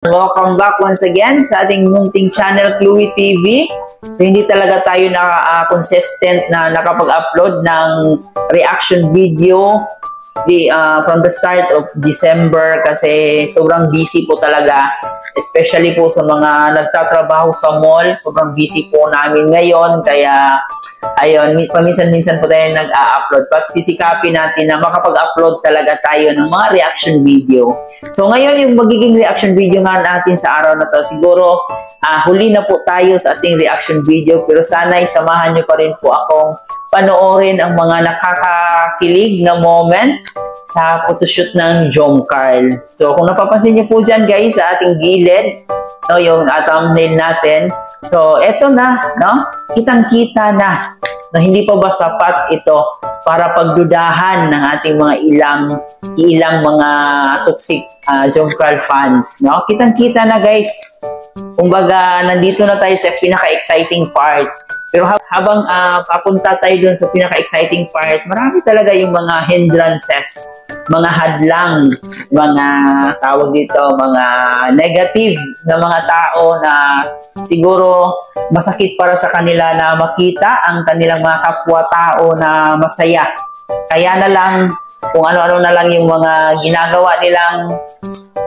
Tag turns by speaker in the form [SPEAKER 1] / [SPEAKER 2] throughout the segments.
[SPEAKER 1] Welcome back once again sa ating munting channel, Chloe TV. So hindi talaga tayo na consistent na nakapag-upload ng reaction video from the start of December kasi sobrang busy po talaga, especially po sa mga nagtatrabaho sa mall. Sobrang busy po namin ngayon, kaya ayun, paminsan-minsan po tayo nag-a-upload, but sisikapin natin na makapag-upload talaga tayo ng mga reaction video. So ngayon, yung magiging reaction video nga natin sa araw na to, siguro huli na po tayo sa ating reaction video, pero sana'y samahan nyo pa rin po akong panoorin ang mga nakakakilig na moment sa photoshoot ng Jomcarl. So kung napapansin nyo po dyan guys sa ating gilid, no, yung thumbnail natin, so eto na, no? Kitang-kita na hindi pa ba sapat ito para pagdudahan ng ating mga ilang mga toxic Jomcarl fans, no? Kitang-kita na guys. Kumbaga, nandito na tayo sa pinaka-exciting part. Pero habang papunta tayo dun sa pinaka-exciting part, marami talaga yung mga hindrances, mga hadlang, mga tawag dito, mga negative na mga tao na siguro masakit para sa kanila na makita ang kanilang mga kapwa-tao na masaya. Kaya na lang, kung ano-ano na lang yung mga ginagawa nilang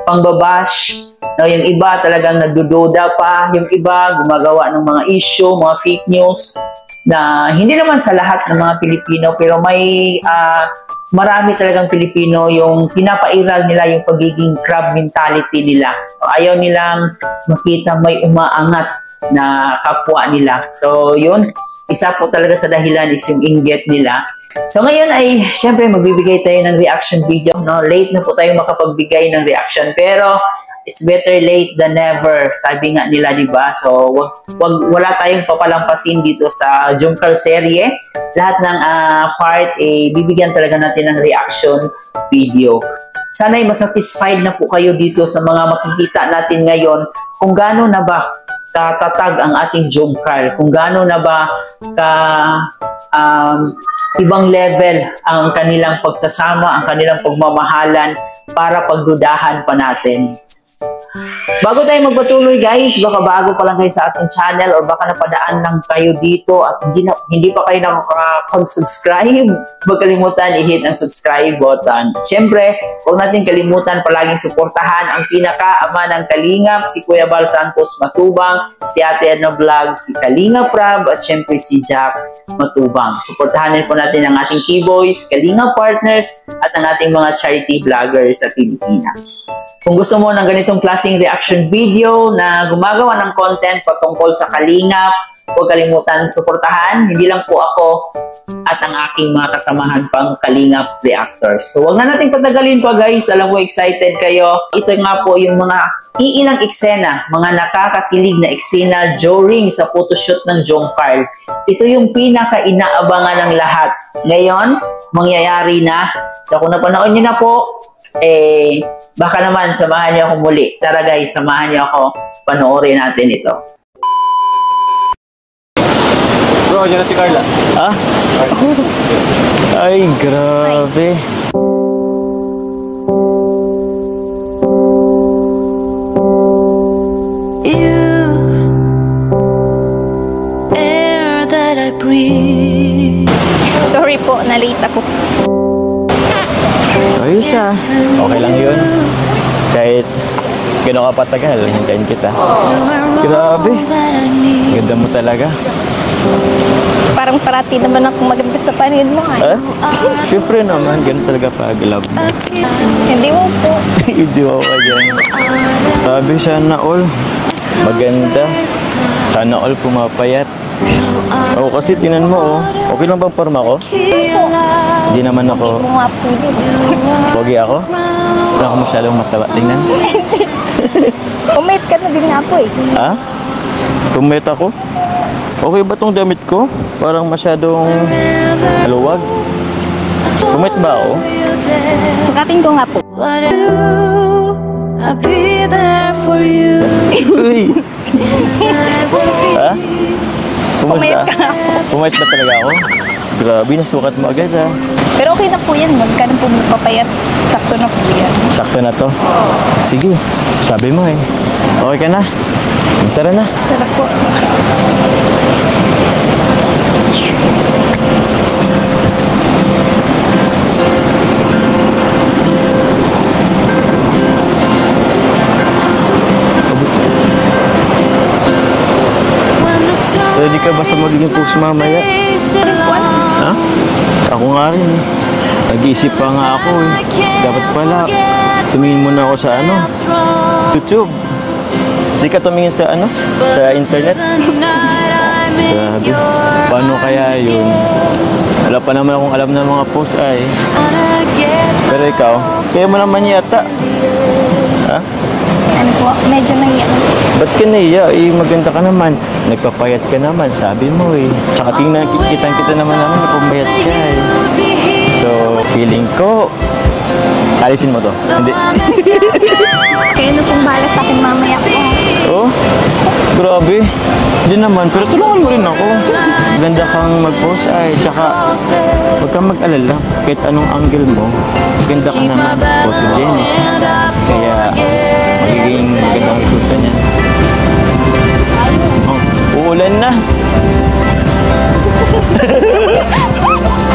[SPEAKER 1] pangbabash. No, yung iba talagang nagdududa pa, yung iba gumagawa ng mga issue, mga fake news na hindi naman sa lahat ng mga Pilipino, pero may marami talagang Pilipino yung pinapairal nila yung pagiging crab mentality nila. So, ayaw nilang makita may umaangat na kapwa nila. So yun, isa po talaga sa dahilan is yung inggit nila. So ngayon ay syempre magbibigay tayo ng reaction video, no? Late na po tayo makapagbigay ng reaction, pero it's better late than never, sabi nga nila, di ba? So wala tayong papalampasin dito sa Jomcarl serye. Lahat ng part bibigyan talaga natin ng reaction video. Sana'y masatisfied na po kayo dito sa mga makikita natin ngayon kung gaano na ba katatag ang ating Jomcarl, kung gaano na ba ibang level ang kanilang pagsasama, ang kanilang pagmamahalan para pagdudahan pa natin. Bago tayo magpatuloy guys, baka bago pa lang kayo sa ating channel or baka napadaan lang kayo dito at hindi pa kayo nakapag-subscribe, huwag kalimutan i-hit ang subscribe button. Siyempre, huwag natin kalimutan palaging suportahan ang pinaka-ama ng Kalingap, si Kuya Bal Santos Matubang, si Ate Edna Vlog, si Kalingap Rab, at siyempre si Jack Matubang. Suportahan din po natin ang ating T-Boys, Kalingap Partners, at ang ating mga charity vloggers sa Pilipinas. Kung gusto mo ng ganitong klaseng reaction video na gumagawa ng content patungkol sa Kalingap, huwag kalimutan suportahan. Hindi lang po ako at ang aking mga kasamahan pang Kalingap reactors. So huwag na natin patagalin pa guys. Alam ko excited kayo. Ito nga po yung mga iilang eksena, mga nakakakilig na eksena during sa photoshoot ng Jomcarl. Ito yung pinaka-inaabangan ng lahat. Ngayon, mangyayari na. So kung napanood nyo na po, baka naman samahan niyo ako muli. Tara guys, samahan niyo ako. Panoorin natin ito.
[SPEAKER 2] Bro, dyan na si Carla.
[SPEAKER 3] Ah? Ay, grabe.
[SPEAKER 4] You, air that I breathe.
[SPEAKER 5] Sorry po, na-late ako.
[SPEAKER 3] Ayos ah. Okay lang yun. Kahit gano'n ka patagal, hintayin kita. Grabe. Ganda mo talaga.
[SPEAKER 5] Parang parati naman ako maganda sa paningin mo.
[SPEAKER 3] Siyempre naman, gano'n talaga pag love mo.
[SPEAKER 5] Hindi mo po.
[SPEAKER 3] Hindi mo ka dyan. Grabe, sana all. Maganda. Sana all pumapayat. Oo, kasi tinan mo, oh. Okay lang bang forma ko? Hindi naman ako.
[SPEAKER 5] Hindi mo nga po din.
[SPEAKER 3] Pogi ako? Wala ako masyadong mataba. Tingnan.
[SPEAKER 5] Umate ka na din nga po eh.
[SPEAKER 3] Ha? Tumit ako? Okay ba tong damit ko? Parang masyadong maluwag. Tumit ba ako?
[SPEAKER 5] Sukatin ko nga po.
[SPEAKER 4] I'll be there for you.
[SPEAKER 3] Uy! Ha?
[SPEAKER 5] Pumait ka.
[SPEAKER 3] Pumait ba talaga ako? Grabe, nasukat mo agad ah.
[SPEAKER 5] Pero okay na po yan. Magkano po magpapayat? Sakto na po yan.
[SPEAKER 3] Sakto na to. Sige, sabi mo eh. Okay ka na? Tara na.
[SPEAKER 5] Sarap po.
[SPEAKER 3] Ready ka ba sa magiging post mamaya? Ha? Ako nga rin eh. Nag-iisip pa nga ako eh. Dapat pala, tumingin muna ako sa ano? YouTube. Hindi ka tumingin sa ano? Sa internet? Grabe. Paano kaya yun? Wala pa naman akong alam ng mga post ay. Pero ikaw, kaya mo naman yata. Ha?
[SPEAKER 5] Ano po? Medyo nahiya.
[SPEAKER 3] Ba't ka naiya? Eh, maganda ka naman. Nagpapayat ka naman, sabi mo eh. Tsaka tingnan, kita naman namin na pumayat ka eh. So, feeling ko, alisin mo to. Hindi.
[SPEAKER 5] Kayo na pong bahala sa akin mamaya po.
[SPEAKER 3] Oh, grabe. Hindi naman, pero tulungan mo rin ako. Ganda kang mag-post ay, tsaka huwag kang mag-alala. Kahit anong angle mo, ganda ka naman. Photogenic. Kaya, magiging magandang resulta niya. Oh, uulan na.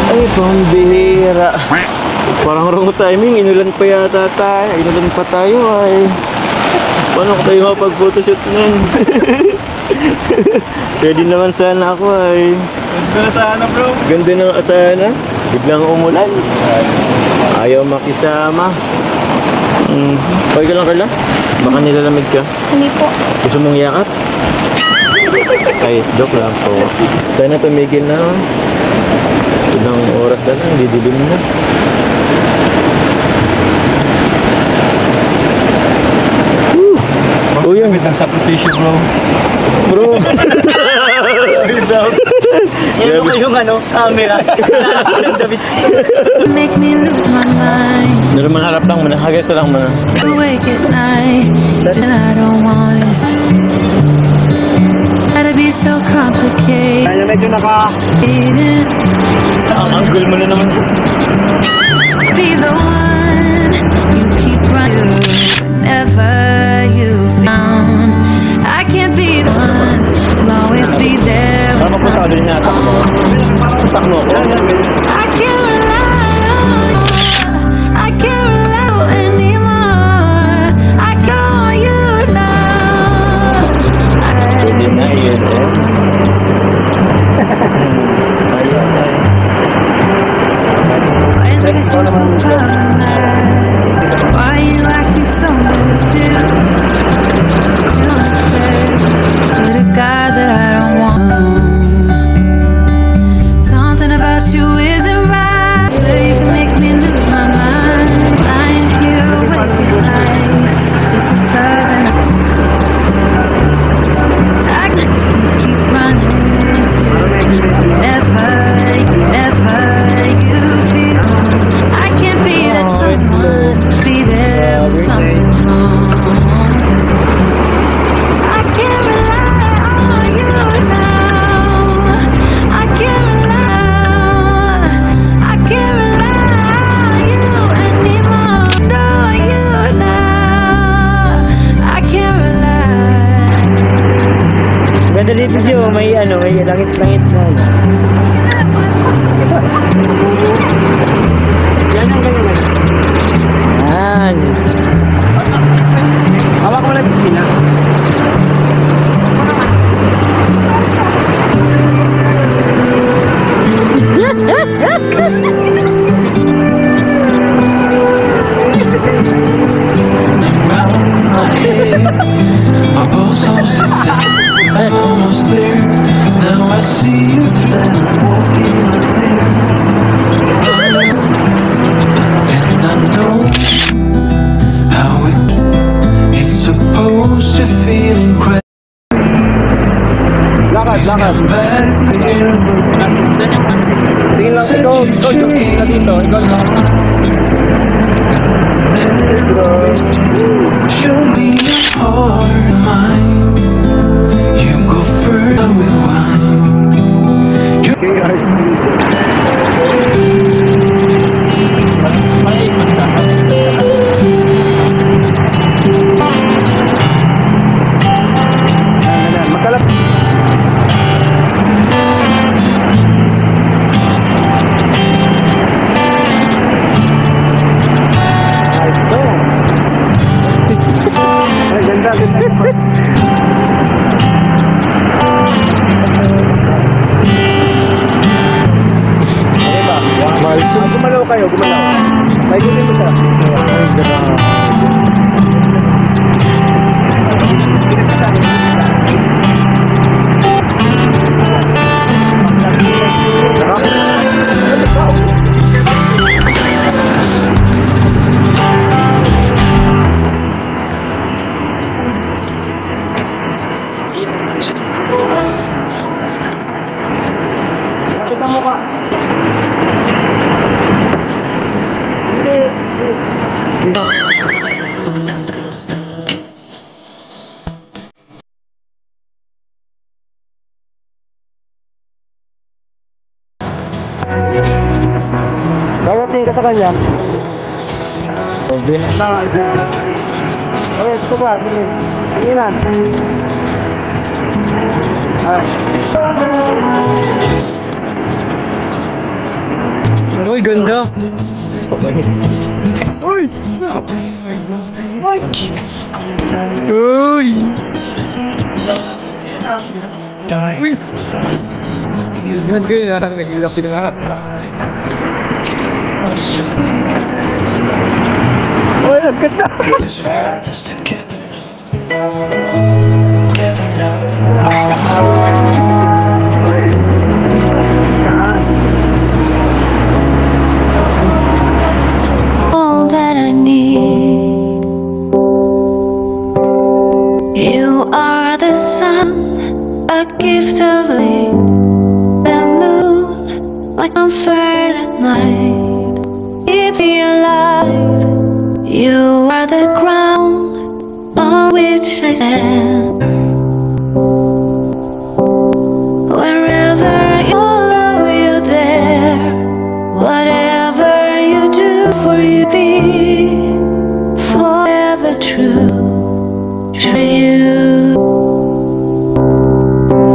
[SPEAKER 3] Ay, pambihira. Parang wrong timing. Inulan pa yata tayo. Inulan pa tayo ay. Paano ko tayo mapag-photoshoot nun? Pwede naman sana ako ay.
[SPEAKER 2] Ganda na sana bro.
[SPEAKER 3] Ganda na sana. Biglang umulan. Ayaw makisama. Okay ka lang, Carla? Baka nilalamig ka.
[SPEAKER 5] Hindi po.
[SPEAKER 3] Gusto mong yakap? Ay, joke lang po. Sana tumigil na. Ilang oras na lang, didilim na. Oh, yan.
[SPEAKER 2] Ang sakripisyo bro.
[SPEAKER 3] Bro!
[SPEAKER 2] Yan mo yung ano, camera.
[SPEAKER 4] Make me lose my mind.
[SPEAKER 3] Pero manharap lang muna, hagit lang muna.
[SPEAKER 4] Awake at night, then I don't want it. Gotta be so complicated.
[SPEAKER 2] Kaya medyo
[SPEAKER 3] Ang angle mo na naman.
[SPEAKER 4] Be the one you keep running, never you found. I can't be the one, I'll always be there with something wrong. I can't rely on you, I can't rely anymore. I call you now.
[SPEAKER 3] Pwede na yun eh.
[SPEAKER 4] Why is everything so problematic? Why are you acting so negative? Feel unfair to the guy that I don't want. Something about you isn't right. Swear you can make me lose my mind. Lying here awake at night. This is love and I keep running to never you feel. I can't be that someone, be there when something's wrong. I can't rely on you now. I can't rely on you anymore. No, you now. I can't rely.
[SPEAKER 3] Ganda din video, may langit-langit na. Yan ang ganyan. Yan.
[SPEAKER 2] Hawak mo lang sila.
[SPEAKER 6] My pulse almost slipped down. I'm almost there. Now I see you through that walking there. And I know how it's supposed to feel incredible.
[SPEAKER 2] Lakad.
[SPEAKER 6] Back there.
[SPEAKER 2] Tingin lang, ikaw na dito. Ikaw na.
[SPEAKER 6] Show me your heart and mind. You go further with wine.
[SPEAKER 2] sa kanya.
[SPEAKER 3] Robin.
[SPEAKER 2] Okay, suka. Tinginan. Uy, ganda. Uy! Uy! Uy! Yan ko yun, nag-ilapin na. Uy, ang ganda!
[SPEAKER 4] All that I need. You are the sun, a gift of light, the moon, my comfort at night. Keep me alive. You are the ground on which I stand. Wherever you love, you there. Whatever you do for you, be forever true for you.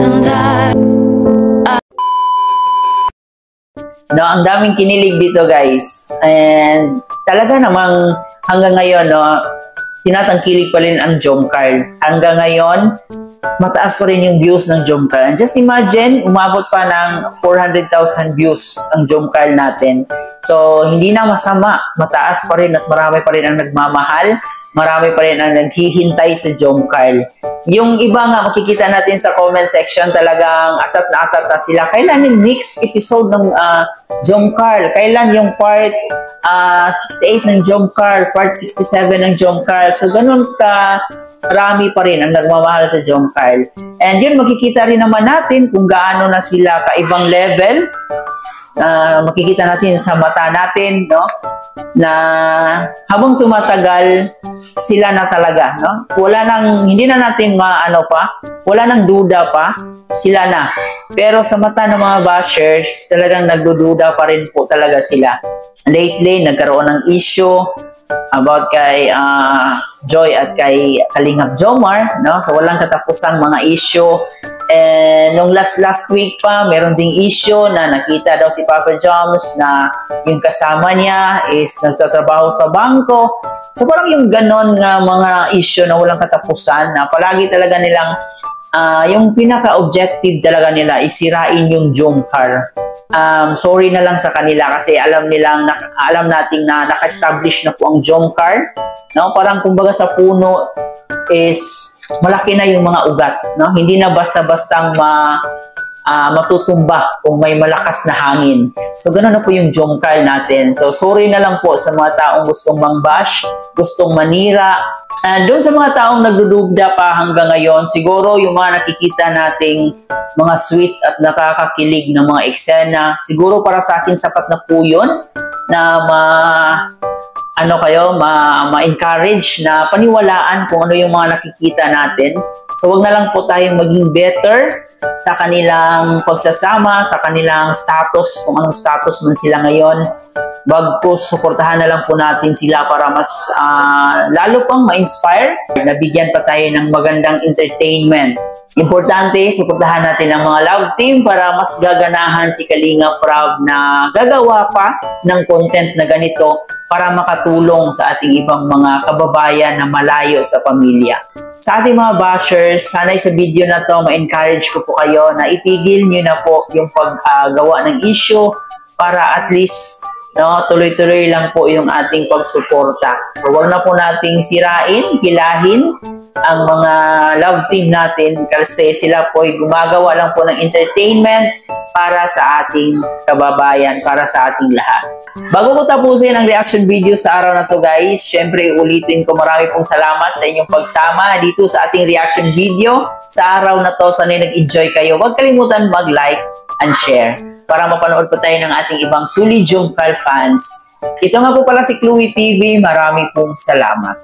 [SPEAKER 4] And
[SPEAKER 1] No, ang daming kinilig dito, guys. And talaga namang hanggang ngayon, no, tinatangkilik pa rin ang Jomcar. Hanggang ngayon, mataas pa rin yung views ng Jomcar. And just imagine, umabot pa ng 400,000 views ang Jomcar natin. So, hindi na masama. Mataas pa rin at marami pa rin ang nagmamahal. Marami pa rin ang naghihintay sa Jomcar. Yung iba nga, makikita natin sa comment section, talagang atat na sila. Kailan yung next episode ng Jomcar? Kailan yung part 68 ng Jomcar? Part 67 ng Jomcar? So, ganun ka marami pa rin ang nagmamahal sa Jomcar. And yun, makikita rin naman natin kung gaano na sila kaibang level. Makikita natin sa mata natin, no? Na habang tumatagal, sila na talaga, no? Hindi na natin wala nang duda pa, sila na. Pero sa mata ng mga bashers, talagang nagdududa pa rin po talaga sila. Lately, nagkaroon ng issue about kay Joy at kay Kalingap Jomar, no? So walang katapusang mga issue. And nung last week pa, meron ding issue na nakita daw si Papa Joms na yung kasama niya is nagtatrabaho sa bangko. So parang yung ganon nga mga issue na walang katapusan, na palagi talaga nilang yung pinaka-objective talaga nila is sirain yung Jomcar. Sorry na lang sa kanila kasi alam nating na naka-establish na po ang Jomcar, no? Parang kumbaga sa puno is malaki na yung mga ugat, no? Hindi na basta-bastang matutumba kung may malakas na hangin. So ganoon na po yung Jomcar natin. So sorry na lang po sa mga taong gustong mangbash, gustong manira. And doon sa mga taong nagdudugda pa hanggang ngayon, siguro yung mga nakikita nating mga sweet at nakakakilig na mga eksena, siguro para sa akin sapat na po yun na ma-encourage na paniwalaan kung ano yung mga nakikita natin. So wag na lang po tayong maging better sa kanilang pagsasama, sa kanilang status, kung anong status man sila ngayon. Bagkus, suportahan na lang po natin sila para mas lalo pang ma-inspire, nabigyan pa tayo ng magandang entertainment. Importante, suportahan natin ang mga love team para mas gaganahan si Kalingap Rab na gagawa pa ng content na ganito para makatulong sa ating ibang mga kababayan na malayo sa pamilya. Sa ating mga bashers, sana'y sa video na to, ma-encourage ko po kayo na itigil nyo na po yung paggawa ng issue para at least, no, tuloy-tuloy lang po yung ating pagsuporta. So, huwag na po nating sirain, hilahin ang mga love team natin kasi sila po ay gumagawa lang po ng entertainment para sa ating kababayan, para sa ating lahat. Bago ko tapusin ang reaction video sa araw na to, guys, syempre ulitin ko, marami pong salamat sa inyong pagsama dito sa ating reaction video sa araw na to. Sana'y nag-enjoy kayo. Huwag kalimutan mag-like and share para mapanood po tayo ng ating ibang Suli Jomcar fans. Ito nga po pala si Chloe TV. Marami pong salamat.